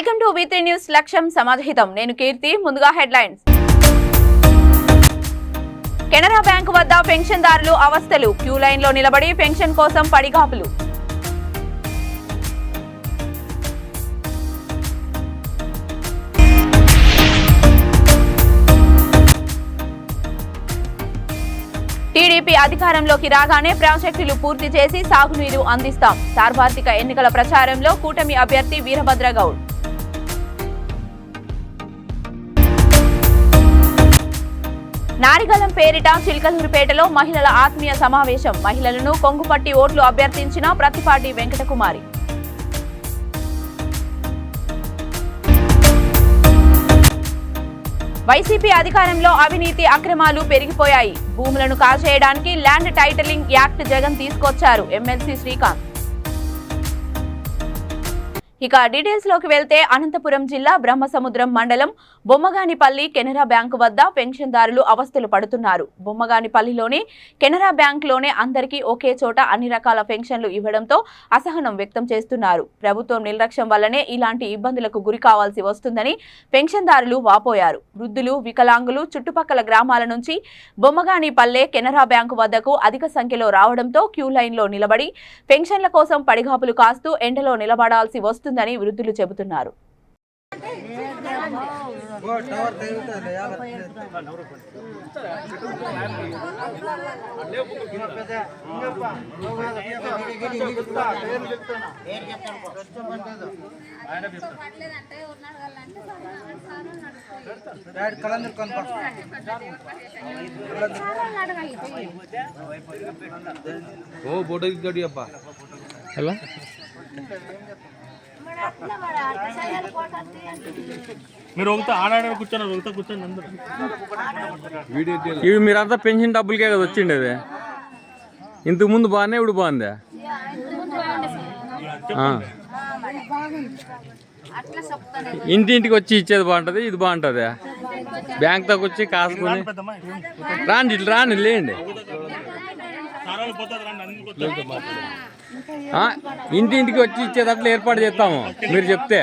Welcome to V3 news లక్ష్యం సమాజహితం. నేను కీర్తి. ముందుగా హెడ్లైన్స్. కెనరా బ్యాంకు వద్ద పెన్షన్దారులు అవస్థలు. క్యూ లైన్ లో నిలబడి పెన్షన్ కోసం పడిగాపులు. టీడీపీ అధికారంలోకి రాగానే ప్రాజెక్టులు పూర్తి చేసి సాగునీరు అందిస్తాం. సార్వత్రిక ఎన్నికల ప్రచారంలో కూటమి అభ్యర్థి వీరభద్రగౌడ్. నారిగలం పేరిట చిలకలూరుపేటలో మహిళల ఆత్మీయ సమావేశం. మహిళలను కొంగుపట్టి ఓట్లు అభ్యర్థించిన ప్రతిపాటి వెంకటకుమారి. వైసీపీ అధికారంలో అవినీతి అక్రమాలు పెరిగిపోయాయి. భూములను కాల్చేయడానికి ల్యాండ్ టైటిలింగ్ యాక్ట్ జగన్ తీసుకొచ్చారు. ఎమ్మెల్సీ శ్రీకాంత్. ఇక డీటెయిల్స్ లోకి వెళ్తే అనంతపురం జిల్లా బ్రహ్మసముద్రం మండలం బొమ్మగానిపల్లి కెనరా బ్యాంకు వద్ద పెన్షన్దారులు అవస్థలు పడుతున్నారు. బొమ్మగానిపల్లిలోని కెనరా బ్యాంకులోనే అందరికీ ఒకే చోట అన్ని రకాల పెన్షన్లు ఇవ్వడంతో అసహనం వ్యక్తం చేస్తున్నారు. ప్రభుత్వం నిర్లక్ష్యం వల్లనే ఇలాంటి ఇబ్బందులకు గురి కావాల్సి వస్తుందని పెన్షన్దారులు వాపోయారు. వృద్ధులు, వికలాంగులు చుట్టుపక్కల గ్రామాల నుంచి బొమ్మగానిపల్లె కెనరా బ్యాంకు వద్దకు అధిక సంఖ్యలో రావడంతో క్యూ లైన్ లో నిలబడి పెన్షన్ల కోసం పడిగాపులు కాస్తూ ఎండలో నిలబడాల్సి వస్తుందని వృద్ధులు చెబుతున్నారు. ఇవి మీరంతా పెన్షన్ డబ్బులకే కదా వచ్చిండేది. ఇంతకు ముందు బాగానే ఇప్పుడు బాగుందా? ఇంటింటికి వచ్చి ఇచ్చేది బాగుంటది, ఇది బాగుంటది. బ్యాంక్ దాకా వచ్చి కాసుకొని రాండి, రాండి, లేండి. ఇంటింటికి వచ్చి ఇచ్చేటట్లు ఏర్పాటు చేస్తాము మీరు చెప్తే.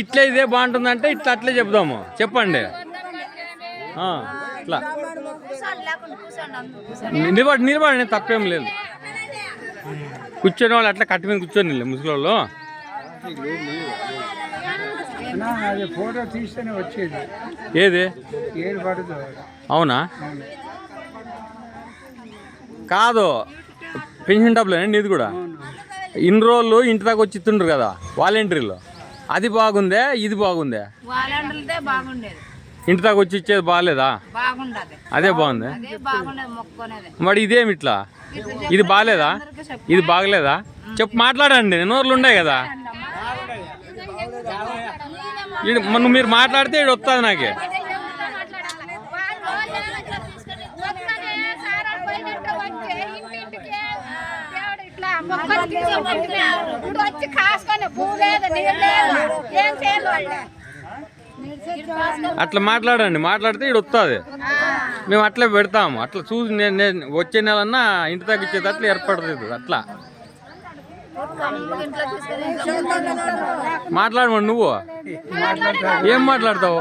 ఇట్లా ఇదే బాగుంటుందంటే ఇట్లా అట్లే చెప్దాము. చెప్పండి. ఇట్లా నిలబడి తప్పేం లేదు. కూర్చొని వాళ్ళు అట్లా కట్టి మీద కూర్చొని ముసలి వాళ్ళు. ఫోటో తీస్తేనే వచ్చేది. ఏది అవునా? కాదు, పెన్షన్ డబ్బులేనండి ఇది కూడా. ఇన్ని రోజులు ఇంటి దాకా వచ్చి ఇస్తుండ్రు కదా వాలంటీర్లు. అది బాగుందే, ఇది బాగుందే? ఇంటి దాకా వచ్చి ఇచ్చేది బాగాలేదా? అదే బాగుంది. మరి ఇదేమి ఇట్లా? ఇది బాగాలేదా? ఇది బాగలేదా? చెప్పు, మాట్లాడండి. నోర్లు ఉన్నాయి కదా. మనం మీరు మాట్లాడితే ఇది వస్తుంది నాకే. అట్లా మాట్లాడండి. మాట్లాడితే ఇది వస్తుంది. మేము అట్లే పెడతాము. అట్లా చూసి నేను వచ్చే నెలన్నా ఇంటి దగ్గర ఇచ్చేది అట్లా ఏర్పడుతుంది. అట్లా మాట్లాడమండి. నువ్వు ఏం మాట్లాడతావు?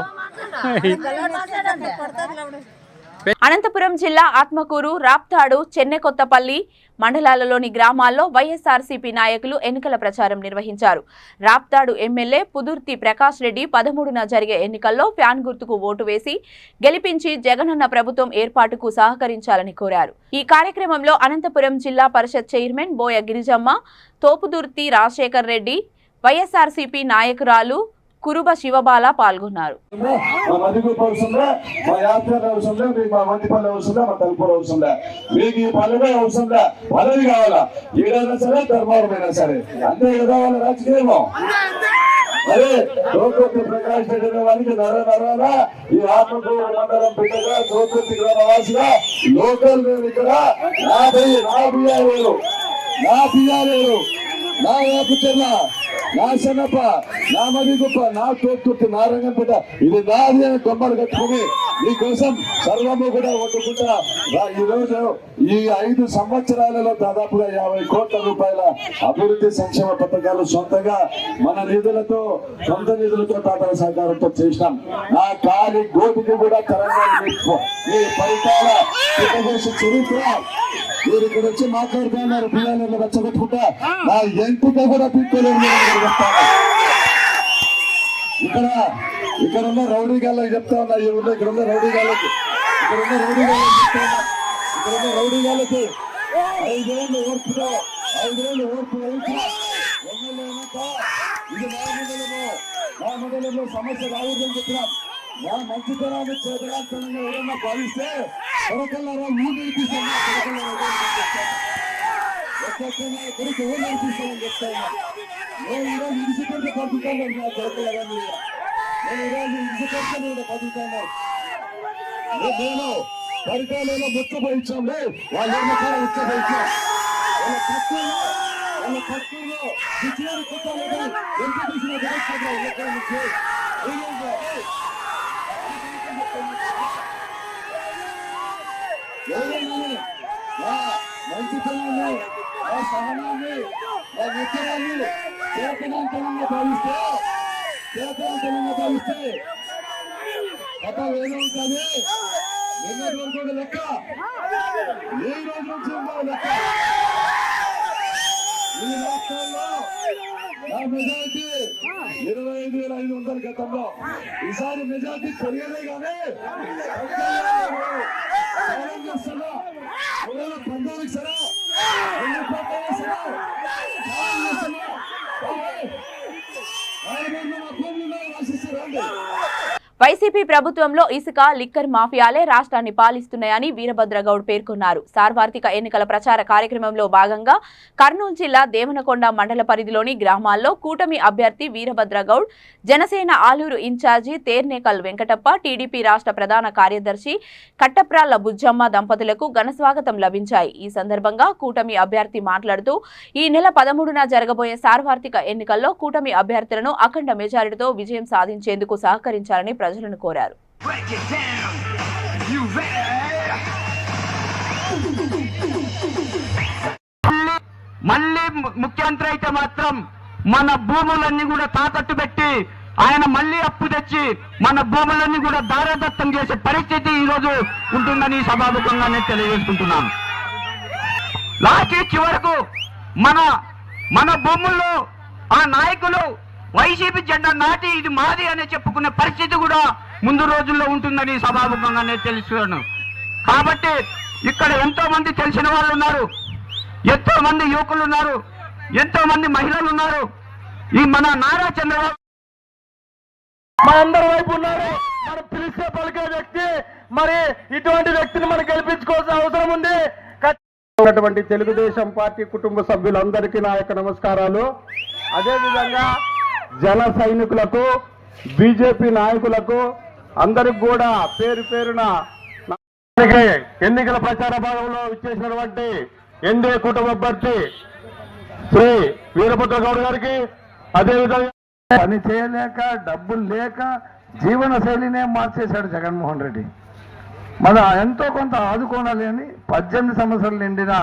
అనంతపురం జిల్లా ఆత్మకూరు, రాప్తాడు, చెన్నెకొత్తపల్లి మండలాలలోని గ్రామాల్లో వైఎస్ఆర్సీపీ నాయకులు ఎన్నికల ప్రచారం నిర్వహించారు. రాప్తాడు ఎమ్మెల్యే పుదుర్తి ప్రకాష్ రెడ్డి 13న జరిగే ఎన్నికల్లో ఫ్యాన్ గుర్తుకు ఓటు వేసి గెలిపించి జగనన్న ప్రభుత్వం ఏర్పాటుకు సహకరించాలని కోరారు. ఈ కార్యక్రమంలో అనంతపురం జిల్లా పరిషత్ చైర్మన్ బోయ గిరిజమ్మ, తోపుదుర్తి రాజశేఖర్ రెడ్డి, వైఎస్ఆర్సీపీ నాయకురాలు కురుబ శివబాల పాల్గొన్నారు. అదే ప్రకాష్ రెడ్డి వారికి నరాన ఈ ఆత్మకూరు మండలం బిడ్డగా తోపుర్తి గ్రామవాసిగా లోకల్ మేము ఇక్కడ నా బియ్యాలేరు నా వేపుచెర్ల నా శనప, నా మదిగుప్ప, నా తోపుతుర్తి, నా రంగంపేట, ఇది నాది అని కొమ్మలు కట్టుకుని మీకోసం సర్వము కూడా వండుకుంటా ఈ రోజు ఈ 5 సంవత్సరాలలో దాదాపుగా 50 కోట్ల రూపాయల అభివృద్ధి సంక్షేమ పథకాలు సొంతంగా మన నిధులతో, సొంత నిధులతో తాతల సహకారంతో చేసినాం. నా కాలి గోటికి కూడా తెలంగాణ ఈ పరిపాలన చరిత్ర మీరు ఇక్కడ వచ్చి మాట్లాడుతున్నారు. పిల్లలు రచ్చగొట్టుకుంటా నా ఎంపిక కూడా తీసుకోలేదు. ఇక్కడ ఉన్న రౌడీ గాళ్ళకి చెప్తా ఉన్నా, ఇక్కడ ఉన్న రౌడీ గాళ్ళకి రౌడీ 5 ఏళ్ళు ఓర్పుతో 5 ఏళ్ళు ఓర్పు వహించి ఇది మా మండలంలో సమస్య రావద్దని చెప్పినాం. నా మంచితనాన్ని చేతనాంతరంగా ఎవరన్నా భావిస్తే కొరకల్లారా ఊళ్ళని తీసాను, కొడుకు ఊళ్ళని తీసానని చెప్తాను. నేను ఈరోజు ఇడిసిపెడితే బతుకుతాను, నా కొరకల్లారా నేను ఈరోజు ఇడిసిపెడితే బతుకుతాను. నేను పరికాలలో ముచ్చపోయించాంలే, వాళ్ళు ఏమన్నా ముచ్చపోయించాం. వాళ్ళ పక్కలో పిచ్చివారి కుట్టాలని ఎంత తీసిన మంచితనాన్ని, ఆ సహనాన్ని, ఆ ఉత్తరాన్ని చేతనంతనంగా భావిస్తే కథ ఏదవుతుంది. నిన్నటి వరకు లెక్క, ఈ రోజు నుంచి లెక్క. ఈ రాష్ట్రాల్లో నా మెజార్టీ 25,500 గతంలో, ఈసారి మెజార్టీ పెరిగేదే కానీ చేస్తున్నా. 2019 సరే, 2019 సరే చేస్తున్నా. రాసిస్తారండి. వైసీపీ ప్రభుత్వంలో ఇసుక, లిక్కర్ మాఫియాలే రాష్ట్రాన్ని పాలిస్తున్నాయని వీరభద్రగౌడ్ పేర్కొన్నారు. సార్వత్రిక ఎన్నికల ప్రచార కార్యక్రమంలో భాగంగా కర్నూలు జిల్లా దేవనకొండ మండల పరిధిలోని గ్రామాల్లో కూటమి అభ్యర్థి వీరభద్రగౌడ్, జనసేన ఆలూరు ఇన్ఛార్జి తేర్నేకల్ వెంకటప్ప, టీడీపీ రాష్ట్ర ప్రధాన కార్యదర్శి కట్టప్రాళ్ల బుజ్జమ్మ దంపతులకు ఘనస్వాగతం లభించాయి. ఈ సందర్భంగా కూటమి అభ్యర్థి మాట్లాడుతూ ఈ నెల 13న జరగబోయే సార్వత్రిక ఎన్నికల్లో కూటమి అభ్యర్థులను అఖండ మెజారిటీతో విజయం సాధించేందుకు సహకరించాలని ప్రజలను కోరారు. మళ్ళీ ముఖ్యమంత్రి అయితే మాత్రం మన భూములన్నీ కూడా తాకట్టు పెట్టి ఆయన మళ్ళీ అప్పు తెచ్చి మన భూములన్నీ కూడా దారదత్తం చేసే పరిస్థితి ఈ రోజు ఉంటుందని సభాముఖంగా నేను తెలియజేసుకుంటున్నాను. లాస్ట్ చివరకు మన భూముల్లో ఆ నాయకులు వైసీపీ జెండా నాటి ఇది మాది అని చెప్పుకునే పరిస్థితి కూడా ముందు రోజుల్లో ఉంటుందని సభాముఖంగా నేను తెలుస్తున్నాను. కాబట్టి ఇక్కడ ఎంతో మంది తెలిసిన వాళ్ళు ఉన్నారు, ఎంతో మంది యువకులు ఉన్నారు, ఎంతో మంది మహిళలు ఉన్నారు. ఈ మన నారా చంద్రబాబు మనందరి వైపు ఉన్నారు. మనం పిలిస్తే పలికే వ్యక్తి, మరి ఇటువంటి వ్యక్తిని మనం గెలిపించుకోవాల్సిన అవసరం ఉంది. ఉన్నటువంటి తెలుగుదేశం పార్టీ కుటుంబ సభ్యులందరికీ నా యొక్క నమస్కారాలు. అదేవిధంగా జన సైనికులకు, బీజేపీ నాయకులకు అందరికి కూడా పేరు పేరున ఎన్నికల ప్రచార భాగంలో ఇచ్చేసినటువంటి ఎన్డీఏ కుటుంబ అభ్యర్థి శ్రీ వీరభద్రగౌడ్ గారికి, అదేవిధంగా పని చేయలేక డబ్బులు లేక జీవన శైలినే మార్చేశాడు జగన్మోహన్ రెడ్డి. మన ఎంతో కొంత ఆదుకోనాలి అని 18 సంవత్సరాలు నిండిన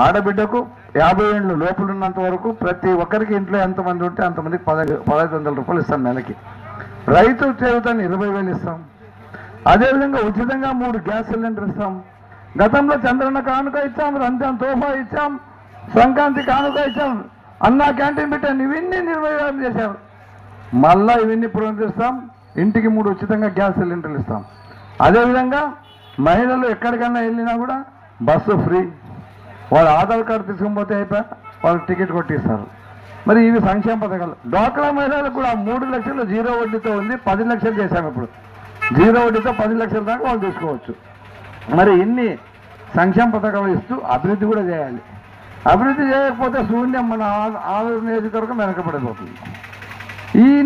ఆడబిడ్డకు 50 ఏళ్ళు లోపలున్నంత వరకు ప్రతి ఒక్కరికి ఇంట్లో ఎంతమంది ఉంటే అంతమందికి 1,500 రూపాయలు ఇస్తాం నెలకి. రైతు చేయుతాన్ని 20,000 ఇస్తాం. అదేవిధంగా ఉచితంగా 3 గ్యాస్ సిలిండర్ ఇస్తాం. గతంలో చంద్రన్న కానుక ఇచ్చాం, రంజాన్ తోఫా ఇచ్చాం, సంక్రాంతి కానుక ఇచ్చాం, అన్నా క్యాంటీన్ పెట్టాం. ఇవన్నీ నిర్వహణ చేశారు. మళ్ళా ఇవన్నీ పునరుద్ధరిస్తాం. ఇంటికి 3 ఉచితంగా గ్యాస్ సిలిండర్లు ఇస్తాం. అదేవిధంగా మహిళలు ఎక్కడికన్నా వెళ్ళినా కూడా బస్సు ఫ్రీ. వాళ్ళు ఆధార్ కార్డు తీసుకుపోతే అయిపోయి వాళ్ళకి టికెట్ కొట్టిస్తారు. మరి ఇవి సంక్షేమ పథకాలు. డ్వాక్రా మహిళలకు కూడా 3 లక్షలు జీరో వడ్డీతో ఉంది, 10 లక్షలు చేశాము. ఇప్పుడు జీరో వడ్డీతో 10 లక్షల దాకా వాళ్ళు తీసుకోవచ్చు. మరి ఇన్ని సంక్షేమ పథకాలు ఇస్తూ అభివృద్ధి కూడా చేయాలి. అభివృద్ధి చేయకపోతే శూన్యం. మన ఆలూరు నియోజకవర్గం వెనకబడిపోతుంది.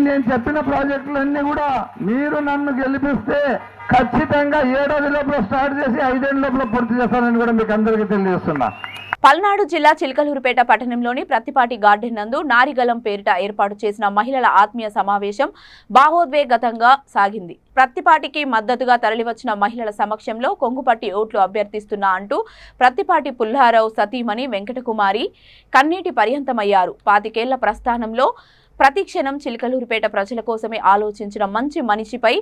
నేను చెప్పిన ప్రాజెక్టులన్నీ కూడా మీరు నన్ను గెలిపిస్తే ఖచ్చితంగా 7వ లోపల స్టార్ట్ చేసి 5 ఏళ్ళ లోపల పూర్తి చేస్తానని కూడా మీకు అందరికీ తెలియజేస్తున్నా. పల్నాడు జిల్లా చిలకలూరుపేట పట్టణంలోని ప్రత్తిపాటి గార్డెన్ నందు నారిగలం పేరిట ఏర్పాటు చేసిన మహిళల ఆత్మీయ సమావేశం భావోద్వేగతంగా సాగింది. ప్రత్తిపాటికి మద్దతుగా తరలివచ్చిన మహిళల సమక్షంలో కొంగుపట్టి ఓట్లు అభ్యర్థిస్తున్నా అంటూ ప్రత్తిపాటి పుల్లారావు సతీమణి వెంకటకుమారి కన్నీటి పర్యంతమయ్యారు. 25 ఏళ్ల ప్రస్థానంలో ప్రతి క్షణం చిలకలూరుపేట ప్రజల కోసమే ఆలోచించిన మంచి మనిషిపై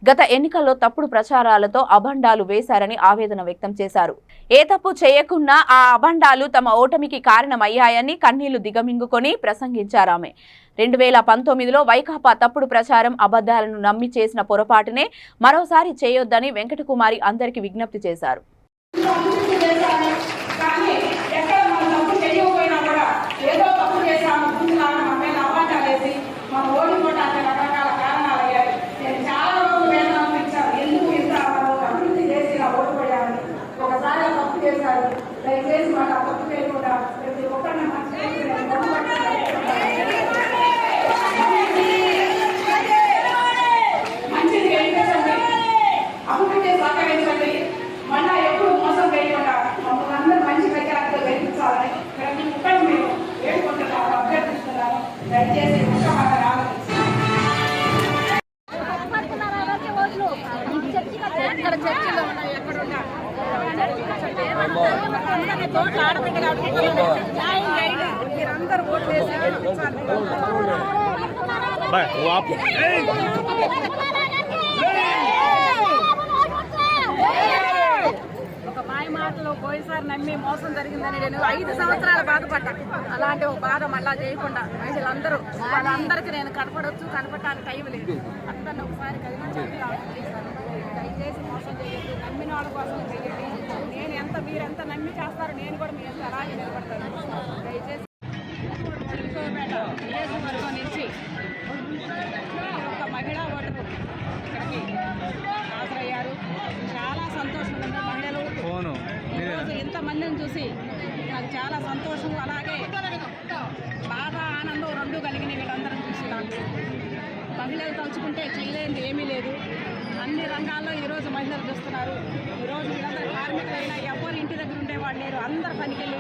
గత ఎన్నికల్లో తప్పుడు ప్రచారాలతో అభండాలు వేశారని ఆవేదన వ్యక్తం చేశారు. ఏ తప్పు చేయకున్నా ఆ అభండాలు తమ ఓటమికి కారణమయ్యాయని కన్నీళ్లు దిగమింగుకొని ప్రసంగించారామె. 2019లో వైకాపా తప్పుడు ప్రచారం అబద్ధాలను నమ్మి చేసిన పొరపాటునే మరోసారి చేయొద్దని వెంకటకుమారి అందరికీ విజ్ఞప్తి చేశారు. ఒక మాయ మాటలో పోయిసారి నమ్మి మోసం జరిగిందని నేను 5 సంవత్సరాలు బాధపడ్డా. అలాంటి ఒక బాధ మళ్ళా చేయకుండా మహిళలందరూ వాళ్ళందరికీ నేను కనపడటానికి టైం లేదు. అందరిని ఒకసారి కలిగించండి, దయచేసి మోసం చేయండి, నమ్మిన వాళ్ళ కోసం చేయండి. మీరెంత నమ్మి చేస్తారో నేను కూడా మీ ఎంత అలాగే నిలబడతాను. దయచేసి చిలకలూరుపేట నియోజకవర్గం నుంచి ఒక మహిళా ఓటరు ఇక్కడికి హాజరయ్యారు. చాలా సంతోషంగా ఉంది. మహిళలు ఈరోజు ఇంతమందిని చూసి నాకు చాలా సంతోషం, అలాగే బాగా ఆనందం రెండు కలిగిన వీళ్ళందరం చూసి నాకు మహిళలు తలుచుకుంటే చేయలేనిది ఏమీ లేదు. అన్ని రంగాల్లో ఈరోజు మహిళలు చూస్తున్నారు. ఈరోజు వీళ్ళందరూ కార్మికులైనా ఎవరు ఇంటి దగ్గర ఉండేవాళ్ళు లేరు. అందరు పనికెళ్ళి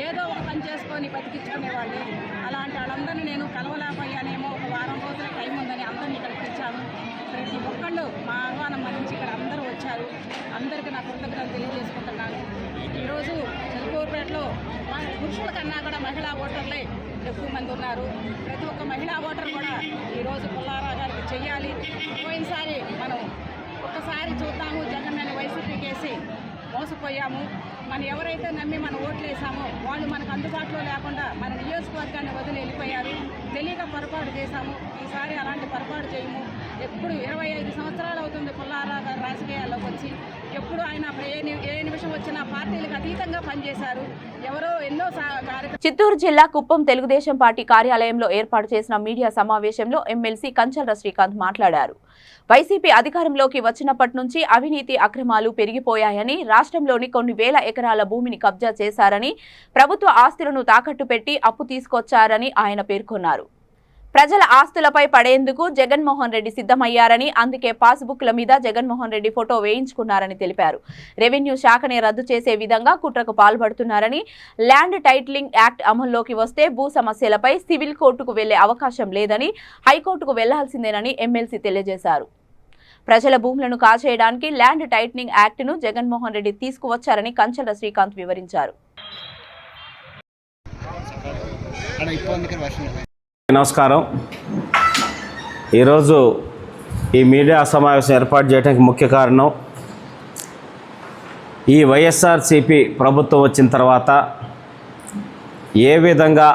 ఏదో ఒక పని చేసుకొని బతికించుకునేవాళ్ళు. అలాంటి వాళ్ళందరినీ నేను కలవలేకపోయానేమో. ఒక వారం రోజుల టైం ఉందని అందరినీ ఇక్కడికి పిలిచాను. ప్రతి ఒక్కళ్ళు మా ఆహ్వానం మన్నించి ఇక్కడ అందరూ వచ్చారు. అందరికీ నా కృతజ్ఞతలు తెలియజేసుకుంటున్నాను. ఈరోజు చిలకలూరుపేటలో పురుషుల కన్నా కూడా మహిళా ఓటర్లే ఎక్కువ మంది ఉన్నారు. ప్రతి ఒక్క మహిళా ఓటర్ కూడా ఈరోజు పుల్లారావు గారికి చెయ్యాలి. పోయినసారి మనం ఒక్కసారి చూద్దాము, జగన్ అని వైసీపీకి వేసి మోసపోయాము. మనం ఎవరైతే నమ్మి మనం ఓట్లు వేసామో వాళ్ళు మనకు అందుబాటులో లేకుండా మన నియోజకవర్గాన్ని వదిలి వెళ్ళిపోయారు. తెలియక పొరపాటు చేశాము. ఈసారి అలాంటి పొరపాటు చేయము. ఎప్పుడు 25 సంవత్సరాలు అవుతుంది పుల్లారావు గారు రాజకీయాల్లోకి వచ్చి. ఎప్పుడు ఆయన ఏ నిమిషం వచ్చినా పార్టీలకు అతీతంగా పనిచేశారు. ఎవరో ఎన్నో చిత్తూరు జిల్లా కుప్పం తెలుగుదేశం పార్టీ కార్యాలయంలో ఏర్పాటు చేసిన మీడియా సమావేశంలో ఎమ్మెల్సీ కంచర్ల శ్రీకాంత్ మాట్లాడారు. వైసీపీ అధికారంలోకి వచ్చినప్పటి నుంచి అవినీతి అక్రమాలు పెరిగిపోయాయని, రాష్ట్రంలోని కొన్ని వేల ఎకరాల భూమిని కబ్జా చేశారని, ప్రభుత్వ ఆస్తులను తాకట్టు పెట్టి అప్పు తీసుకొచ్చారని ఆయన పేర్కొన్నారు. ప్రజల ఆస్తులపై పడేందుకు జగన్మోహన్ రెడ్డి సిద్ధమయ్యారని, అందుకే పాస్బుక్ల మీద జగన్మోహన్ రెడ్డి ఫోటో వేయించుకున్నారని తెలిపారు. రెవెన్యూ శాఖనే రద్దు చేసే విధంగా కుట్రకు పాల్పడుతున్నారని, ల్యాండ్ టైటిలింగ్ యాక్ట్ అమల్లోకి వస్తే భూ సమస్యలపై సివిల్ కోర్టుకు వెళ్లే అవకాశం లేదని, హైకోర్టుకు వెళ్లాల్సిందేనని ఎమ్మెల్సీ తెలియజేశారు. ప్రజల భూములను కాచేయడానికి ల్యాండ్ టైటిలింగ్ యాక్ట్ను జగన్మోహన్ రెడ్డి తీసుకువచ్చారని కంచర్ల శ్రీకాంత్ వివరించారు. నమస్కారం. ఈరోజు ఈ మీడియా సమావేశం ఏర్పాటు చేయడానికి ముఖ్య కారణం, ఈ వైఎస్ఆర్సీపీ ప్రభుత్వం వచ్చిన తర్వాత ఏ విధంగా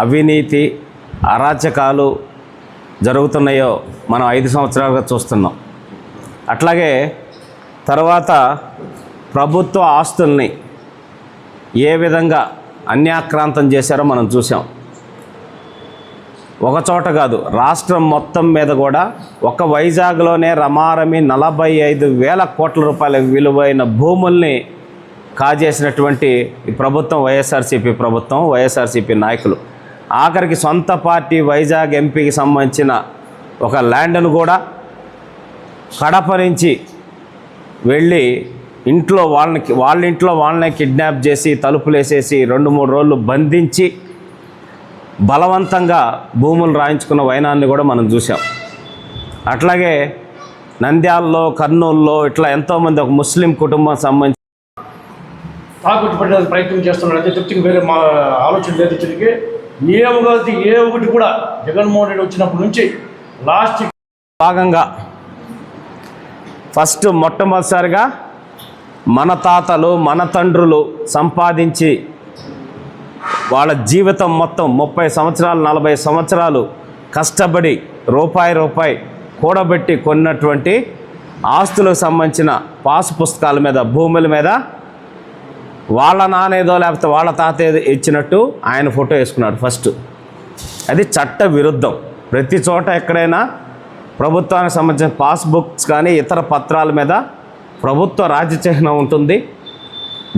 అవినీతి అరాచకాలు జరుగుతున్నాయో మనం 5 సంవత్సరాలుగా చూస్తున్నాం. అట్లాగే తర్వాత ప్రభుత్వ ఆస్తుల్ని ఏ విధంగా అన్యాక్రాంతం చేశారో మనం చూసాం. ఒక చోట కాదు, రాష్ట్రం మొత్తం మీద కూడా ఒక వైజాగ్లోనే రమారమి 45,000 కోట్ల రూపాయల విలువైన భూముల్ని కాజేసినటువంటి ఈ ప్రభుత్వం వైఎస్ఆర్సీపీ ప్రభుత్వం, వైఎస్ఆర్సీపీ నాయకులు. ఆఖరికి సొంత పార్టీ వైజాగ్ ఎంపీకి సంబంధించిన ఒక ల్యాండ్ను కూడా కడప నుంచి వెళ్ళి వాళ్ళ ఇంట్లో వాళ్ళనే కిడ్నాప్ చేసి తలుపులు వేసేసి 2-3 రోజులు బంధించి బలవంతంగా భూములు రాయించుకున్న వైనాన్ని కూడా మనం చూసాం. అట్లాగే నంద్యాలలో, కర్నూలులో ఇట్లా ఎంతోమంది ఒక ముస్లిం కుటుంబం సంబంధించి తాకట్టు పెట్టడానికి ప్రయత్నం చేస్తున్నాడు. అదే తృప్తికి వేరే మా ఆలోచన లేదు. ఇతనికి ఏ ఒకటి కూడా జగన్మోహన్ రెడ్డి వచ్చినప్పటి నుంచి లాస్ట్ భాగంగా ఫస్ట్ మొట్టమొదటిసారిగా మన తాతలు మన తండ్రులు సంపాదించి వాళ్ళ జీవితం మొత్తం 30 సంవత్సరాలు 40 సంవత్సరాలు కష్టపడి రూపాయి కూడబెట్టి కొన్నటువంటి ఆస్తులకు సంబంధించిన పాసు పుస్తకాల మీద, భూముల మీద వాళ్ళ నానేదో లేకపోతే వాళ్ళ తాత ఏదో ఇచ్చినట్టు ఆయన ఫోటో వేసుకున్నాడు ఫస్ట్. అది చట్ట విరుద్ధం. ప్రతి చోట ఎక్కడైనా ప్రభుత్వానికి సంబంధించిన పాస్బుక్స్ కానీ ఇతర పత్రాల మీద ప్రభుత్వ రాజ్యచిహ్నం ఉంటుంది.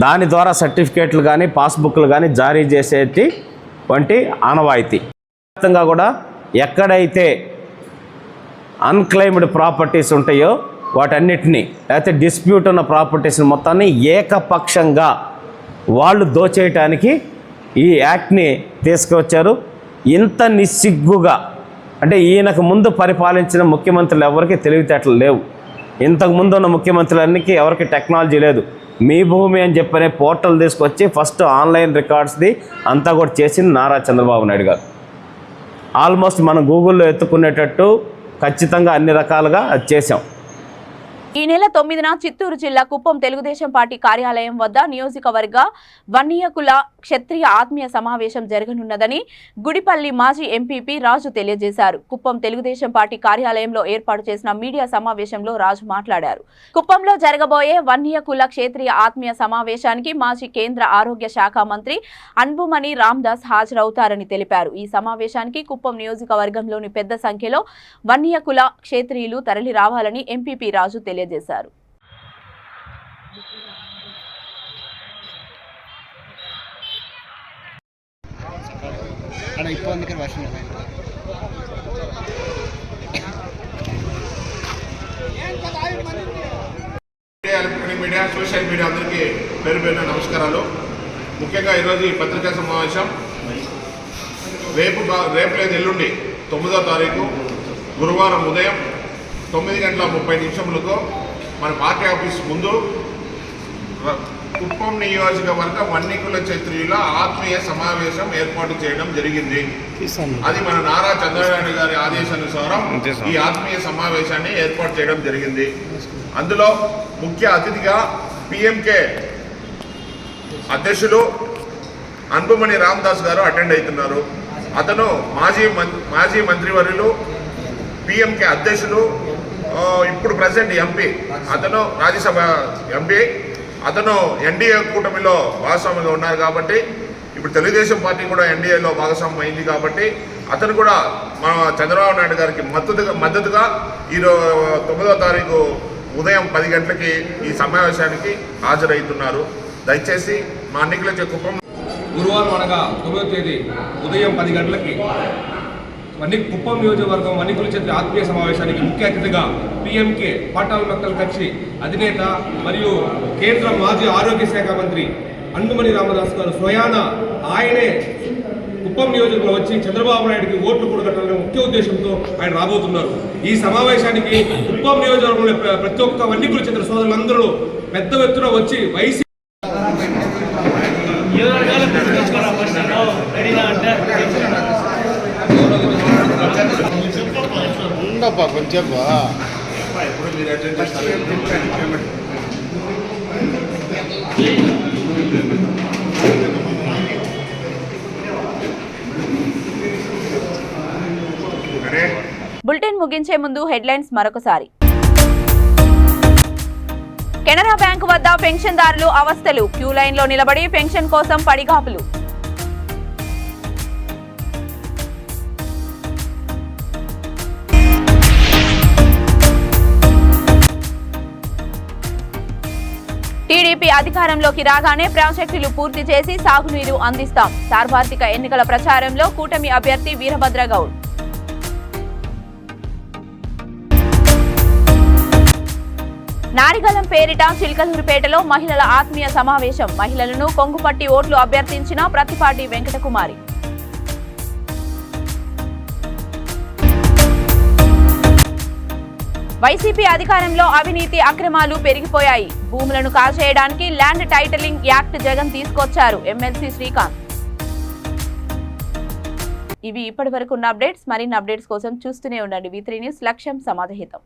దాని ద్వారా సర్టిఫికేట్లు కానీ పాస్బుక్లు కానీ జారీ చేసేటి వంటి ఆనవాయితీ. వ్యాప్తంగా కూడా ఎక్కడైతే అన్క్లెయిమ్డ్ ప్రాపర్టీస్ ఉంటాయో వాటన్నిటినీ, లేకపోతే డిస్ప్యూట్ ఉన్న ప్రాపర్టీస్ని మొత్తాన్ని ఏకపక్షంగా వాళ్ళు దోచేయటానికి ఈ యాక్ట్ని తీసుకువచ్చారు. ఇంత నిస్సిగ్గుగా అంటే ఈయనకు ముందు పరిపాలించిన ముఖ్యమంత్రులు ఎవరికి తెలివితేటలు లేవు. ఇంతకుముందు ఉన్న ముఖ్యమంత్రులన్నిటికీ ఎవరికి టెక్నాలజీ లేదు. మీ భూమి అని చెప్పనే పోర్టల్ తీసుకొచ్చి ఫస్ట్ ఆన్లైన్ రికార్డ్స్ది అంతా కూడా చేసింది నారా చంద్రబాబు నాయుడు గారు. ఆల్మోస్ట్ మనం గూగుల్లో ఎత్తుకునేటట్టు ఖచ్చితంగా అన్ని రకాలుగా అది చేసాం. ఈ నెల 9న చిత్తూరు జిల్లా కుప్పం తెలుగుదేశం పార్టీ కార్యాలయం వద్ద నియోజకవర్గ వన్నియకుల క్షత్రియ ఆత్మీయ సమావేశం జరగనున్నదని గుడిపల్లి మాజీ ఎంపీపీ రాజు తెలియజేశారు. కుప్పం తెలుగుదేశం పార్టీ కార్యాలయంలో ఏర్పాటు చేసిన మీడియా సమావేశంలో రాజు మాట్లాడారు. కుప్పంలో జరగబోయే వన్నియకుల క్షత్రియ ఆత్మీయ సమావేశానికి మాజీ కేంద్ర ఆరోగ్య శాఖ మంత్రి అన్బుమణి రామదాస్ హాజరవుతారని తెలిపారు. ఈ సమావేశానికి కుప్పం నియోజకవర్గంలోని పెద్ద సంఖ్యలో వన్నియకుల క్షత్రియులు తరలి రావాలని ఎంపీపీ రాజు తెలియజేశారు. ఎలక్ట్రానిక్ మీడియా, సోషల్ మీడియా అందరికీ పేరు పేరున నమస్కారాలు. ముఖ్యంగా ఈరోజు ఈ పత్రికా సమావేశం రేపు లేదు ఎల్లుండి 9వ తారీఖు గురువారం ఉదయం 9:30 మన పార్టీ ఆఫీస్ ముందు కుప్పం నియోజకవర్గ వన్నికుల క్షత్రియుల ఆత్మీయ సమావేశం ఏర్పాటు చేయడం జరిగింది. అది మన నారా చంద్రబాబు గారి ఆదేశానుసారం ఈ ఆత్మీయ సమావేశాన్ని ఏర్పాటు చేయడం జరిగింది. అందులో ముఖ్య అతిథిగా పిఎంకే అధ్యక్షులు అన్బుమణి రామదాస్ గారు అటెండ్ అవుతున్నారు. అతను మాజీ మంత్రివర్యులు, పిఎంకే అధ్యక్షులు, ఇప్పుడు ప్రెసిడెంట్ ఎంపీ, అతను రాజ్యసభ ఎంపీ, అతను ఎన్డీఏ కూటమిలో భాగస్వామిగా ఉన్నారు కాబట్టి ఇప్పుడు తెలుగుదేశం పార్టీ కూడా ఎన్డీఏలో భాగస్వామ్యం అయింది కాబట్టి అతను కూడా మన చంద్రబాబు నాయుడు గారికి మద్దతుగా ఈరోజు 9వ తారీఖు ఉదయం 10 గంటలకి ఈ సమావేశానికి హాజరవుతున్నారు. దయచేసి మా ఎన్నికల కుప్పం గురువారం అనగా 9వ తేదీ ఉదయం 10 గంటలకి కుప్పం నియోజకవర్గం వన్నికుల క్షత్రియ ఆత్మీయ సమావేశానికి ముఖ్య అతిథిగా పిఎంకే పాటాల్ మక్తల్ కక్షి అధినేత మరియు కేంద్ర మాజీ ఆరోగ్య శాఖ మంత్రి అన్బుమణి రామదాస్ గారు స్వయాన ఆయనే కుప్పం నియోజకవర్గంలో వచ్చి చంద్రబాబు నాయుడికి ఓట్లు కూడగట్టాలనే ముఖ్య ఉద్దేశంతో ఆయన రాబోతున్నారు. ఈ సమావేశానికి కుప్పం నియోజకవర్గంలో ప్రతి ఒక్క వన్నికుల క్షత్రియ సోదరులందరూ పెద్ద ఎత్తున వచ్చి వైసీ కొంచెం బులెటిన్ ముగించే ముందు హెడ్లైన్స్ మరొకసారి. కెనరా బ్యాంకు వద్ద పెన్షన్దారులు అవస్థలు, క్యూ లైన్లో నిలబడి పెన్షన్ కోసం పడిగాపులు. టీడీపీ అధికారంలోకి రాగానే ప్రాజెక్టులు పూర్తి చేసి సాగునీరు అందిస్తాం. సార్వత్రిక ఎన్నికల ప్రచారంలో కూటమి అభ్యర్థి వీరభద్రగౌడ్. నారిగలం పేరిట చిల్కలూరుపేటలో మహిళల ఆత్మీయ సమావేశం. మహిళలను కొంగుపట్టి ఓట్లు అభ్యర్థించిన ప్రతిపాటి వెంకటకుమారి. వైసీపీ అధికారంలో అవినీతి అక్రమాలు పెరిగిపోయాయి. భూములను కాల్చేయడానికి ల్యాండ్ టైటిలింగ్ యాక్ట్ జగన్ తీసుకొచ్చారు. ఎమ్మెల్సీ శ్రీకాంత్. ఇవి ఇప్పటివరకు ఉన్న అప్డేట్స్. మరిన్ని అప్డేట్స్ కోసం చూస్తూనే ఉండండి V3 న్యూస్. లక్ష్యం సమాధహితం.